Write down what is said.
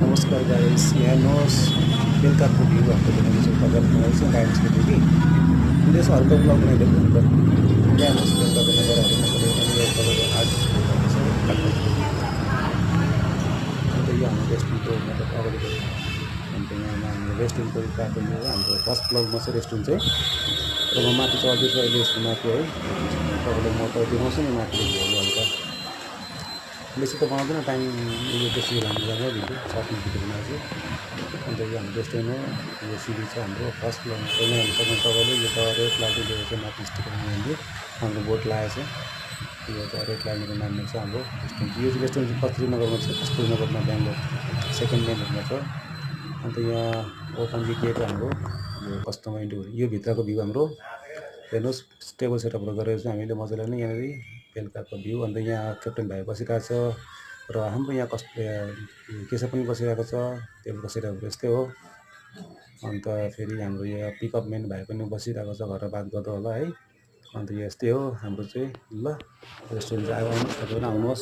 नमस्कार गाइस, यहाँ हेर्नुहोस् बेलुकाको भ्यू हाम्रो देखाउँदैछु तपाईँलाई चाहिँ गाइड्सको कि त्यसो हल्का ब्लग बनाइदिएको नि त यहाँ हेर्नुहोस् बेलुकाको नजाराहरू मजाले अनि यो तपाईँको आर्ट अन्त यो हाम्रो रेस्टुरेन्टको मतलब अगाडिको अन्त यहाँमा हाम्रो रेस्टुरेन्टको बाटो यो हाम्रो फर्स्ट फ्लोरमा चाहिँ रेस्टुरेन्ट चाहिँ र म माथि चढ्दैछु अहिले यसको माथि है तपाईँलाई म त देखाउँछु नि माथिको भ्यूहरू हल्का बेसी त बनाउँदैन टाइम उयो बेसी लामो जाँदैन भिडियो 6 मिनट भिडियो बनाएको छु अन्त यो हाम्रो रेस्टुरेन्ट हो यो सिडी छ हाम्रो फर्स्ट फ्लोरमा पहिला हेर्नु सक्नुहुन्छ तपाईँले यो त रेड लाइटले दिएको चाहिँ माथि स्टिकर हामीले हाम्रो बोर्ड लगाएको छ यो त रेड लाइनको नाममा छ हाम्रो रेस्टुरेन्ट यो रेस्टुरेन्ट चाहिँ कस्तुरीनगरमा छ कस्तुरीनगरमा बेङ्गलोर सेकेन्ड मेन रोडमा छ अन्त यहाँ ओपन गेट हाम्रो यो कस्टमर इन्टु यो भित्रको भ्यू हाम्रो हेर्नुहोस् टेबल सेटअपहरू गरेर चाहिँ हामीले मजाले नै यहाँनिर बेलुकाको भ्यू अन्त यहाँ क्याप्टेन भाइ बसिरहेको छ र हाम्रो यहाँ केशव पनि बसिरहेको छ टेबलको सेटअपहरू यस्तै हो अन्त फेरि हाम्रो यहाँ पिकअप म्यान भाइ पनि बसिरहेको छ घर बात गर्दा होला है अन्त यो यस्तै हो हाम्रो चाहिँ ल रेस्टुरेन्ट चाहिँ आउनुहोस् तपाईँ पनि आउनुहोस्